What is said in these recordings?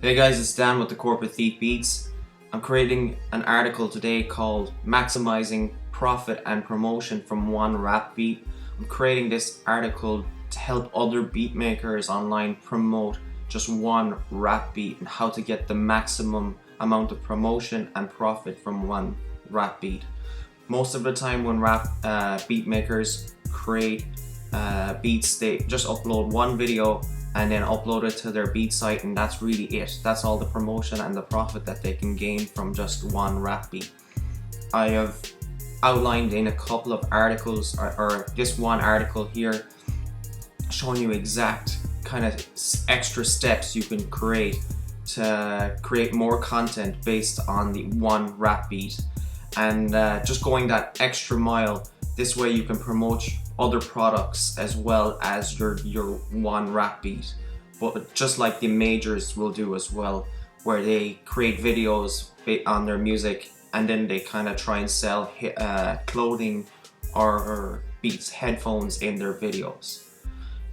Hey guys, it's Dan with the Corporate Thief Beats. I'm creating an article today called Maximizing Profit and Promotion from One Rap Beat. I'm creating this article to help other beat makers online promote just one rap beat and how to get the maximum amount of promotion and profit from one rap beat. Most of the time when rap beat makers create beats, they just upload one video and then upload it to their beat site, and that's really it. That's all the promotion and the profit that they can gain from just one rap beat. I have outlined in a couple of articles, or this one article here, showing you exact kind of extra steps you can create to create more content based on the one rap beat, and just going that extra mile. This way you can promote other products as well as your one rap beat, but just like the majors will do as well, where they create videos on their music and then they kind of try and sell clothing or beats, headphones in their videos.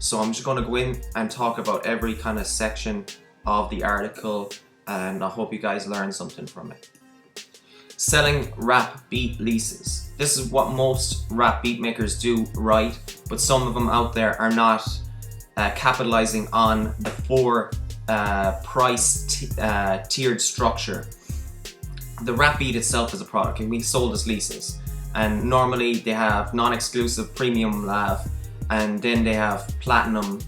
So I'm just going to go in and talk about every kind of section of the article, and I hope you guys learn something from it. Selling rap beat leases. This is what most rap beat makers do right, but some of them out there are not capitalizing on the four price tiered structure. The rap beat itself is a product, can be sold as leases, and normally they have non-exclusive premium lav, and then they have platinum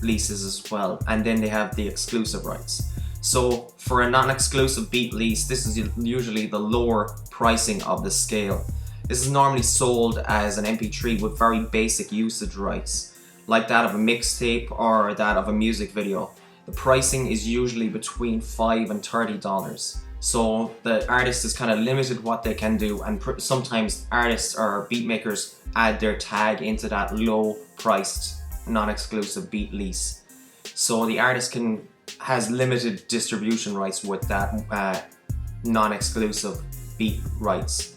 leases as well, and then they have the exclusive rights. So for a non-exclusive beat lease, this is usually the lower pricing of the scale. This is normally sold as an MP3 with very basic usage rights, like that of a mixtape or that of a music video. The pricing is usually between $5 and $30. So the artist is kind of limited what they can do, and sometimes artists or beat makers add their tag into that low priced non-exclusive beat lease. So the artist has limited distribution rights with that non-exclusive beat rights.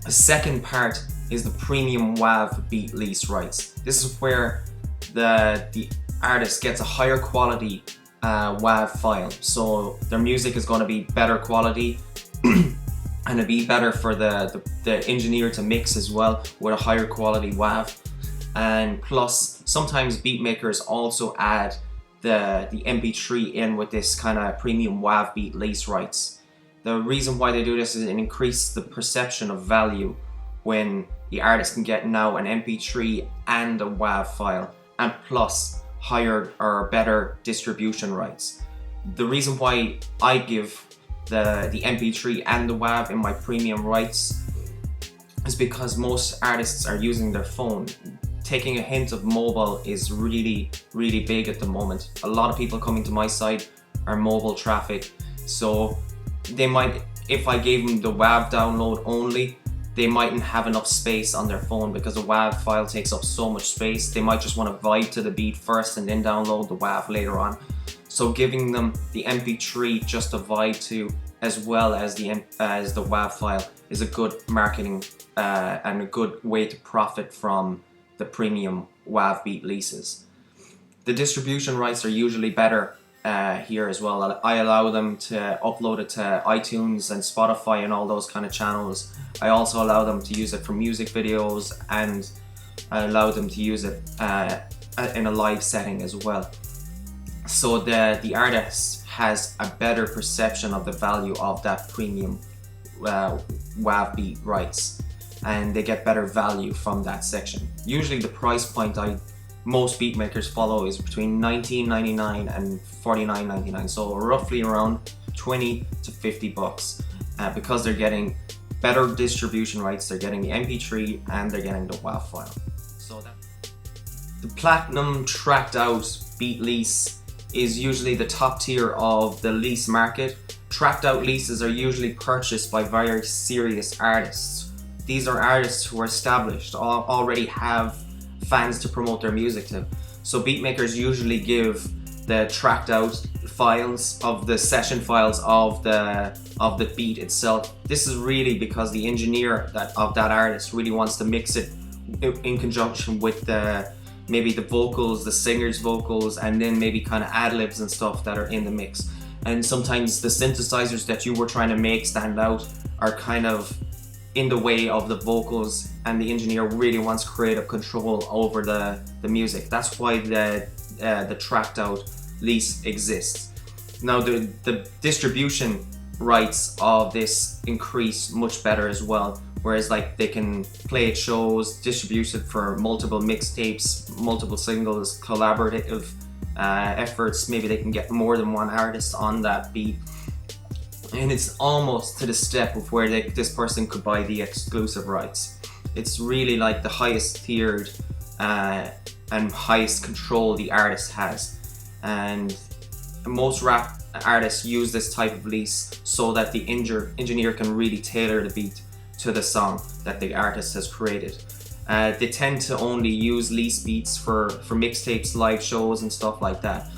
The second part is the premium WAV beat lease rights. This is where the artist gets a higher quality WAV file. So their music is going to be better quality and it'll be better for the engineer to mix as well with a higher quality WAV. And plus, sometimes beat makers also add the MP3 in with this kind of premium WAV beat lease rights. The reason why they do this is it increases the perception of value when the artist can get now an MP3 and a WAV file, and plus higher or better distribution rights. The reason why I give the MP3 and the WAV in my premium rights is because most artists are using their phone. Taking a hint of mobile is really big at the moment. A lot of people coming to my site are mobile traffic, so they might, if I gave them the WAV download only, they mightn't have enough space on their phone because the WAV file takes up so much space. They might just want to vibe to the beat first and then download the WAV later on. So giving them the MP3 just to vibe to, as well as the WAV file, is a good marketing and a good way to profit from the premium WAV beat leases. The distribution rights are usually better here as well. I allow them to upload it to iTunes and Spotify and all those kind of channels. I also allow them to use it for music videos, and I allow them to use it in a live setting as well. So the artist has a better perception of the value of that premium WAV beat rights, and they get better value from that section. Usually the price point most beat makers follow is between $19.99 and $49.99, so roughly around 20 to 50 bucks, because they're getting better distribution rights, they're getting the MP3 and they're getting the WAV file. So the platinum tracked out beat lease is usually the top tier of the lease market. Tracked out leases are usually purchased by very serious artists. These are artists who are established, already have fans to promote their music to. So beat makers usually give the tracked out files of the session files of the beat itself. This is really because the engineer of that artist really wants to mix it in conjunction with maybe the vocals, the singer's vocals, and then maybe kind of ad-libs and stuff that are in the mix. and sometimes the synthesizers that you were trying to make stand out are kind of in the way of the vocals, and the engineer really wants creative control over the music. That's why the tracked out lease exists. Now the distribution rights of this increase much better as well, whereas like they can play at shows, distribute it for multiple mixtapes, multiple singles, collaborative efforts. Maybe they can get more than one artist on that beat, and it's almost to the step of where this person could buy the exclusive rights. It's really like the highest tiered and highest control the artist has, and most rap artists use this type of lease so that the engineer can really tailor the beat to the song that the artist has created. They tend to only use lease beats for mixtapes, live shows and stuff like that.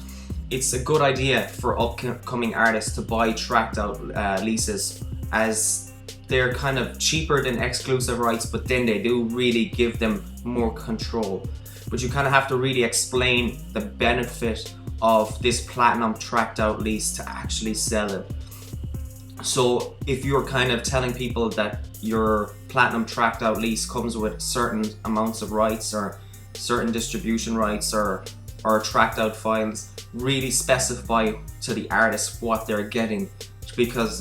It's a good idea for upcoming artists to buy tracked out leases, as they're kind of cheaper than exclusive rights, but then they do really give them more control. But you kind of have to really explain the benefit of this platinum tracked out lease to actually sell it. So if you're kind of telling people that your platinum tracked out lease comes with certain amounts of rights or certain distribution rights or tracked out files, really specify to the artist what they're getting, because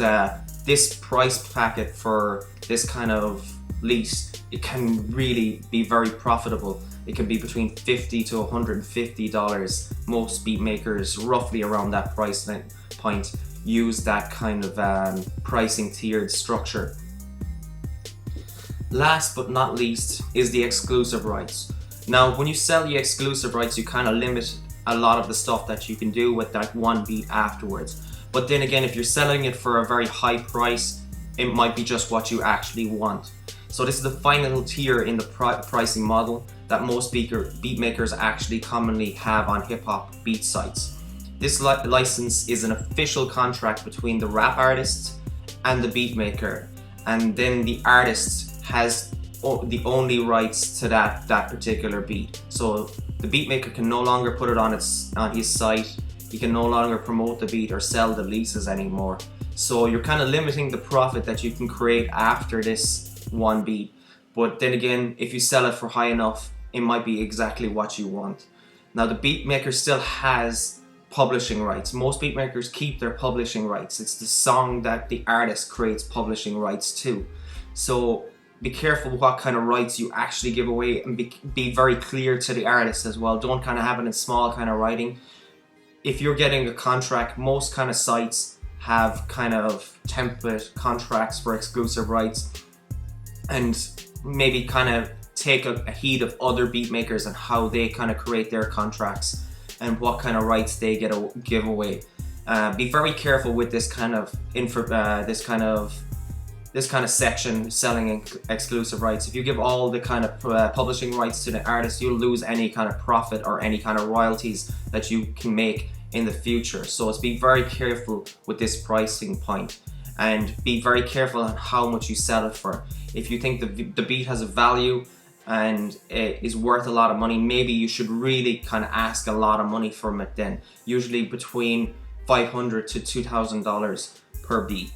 this price packet for this kind of lease, it can really be very profitable. It can be between $50 to $150. Most beat makers roughly around that price point use that kind of pricing tiered structure. Last but not least is the exclusive rights. Now when you sell the exclusive rights, you kind of limit a lot of the stuff that you can do with that one beat afterwards. But then again, if you're selling it for a very high price, it might be just what you actually want. So this is the final tier in the pricing model that most beat makers actually commonly have on hip hop beat sites. This license is an official contract between the rap artist and the beat maker, and then the artist has the only rights to that particular beat. So the beat maker can no longer put it on his site. He can no longer promote the beat or sell the leases anymore. So you're kind of limiting the profit that you can create after this one beat. But then again, if you sell it for high enough, it might be exactly what you want. Now the beat maker still has publishing rights. Most beat makers keep their publishing rights. It's the song that the artist creates publishing rights to. So be careful what kind of rights you actually give away, and be very clear to the artist as well. Don't kind of have it in small kind of writing. If you're getting a contract, most kind of sites have kind of template contracts for exclusive rights, and maybe kind of take a heed of other beat makers and how they kind of create their contracts and what kind of rights they give away. Be very careful with this kind of section, selling exclusive rights. If you give all the kind of publishing rights to the artist, you'll lose any kind of profit or any kind of royalties that you can make in the future. So let's be very careful with this pricing point, and be very careful on how much you sell it for. If you think the beat has a value and it is worth a lot of money, maybe you should really kind of ask a lot of money from it then. Usually between $500 to $2,000 per beat.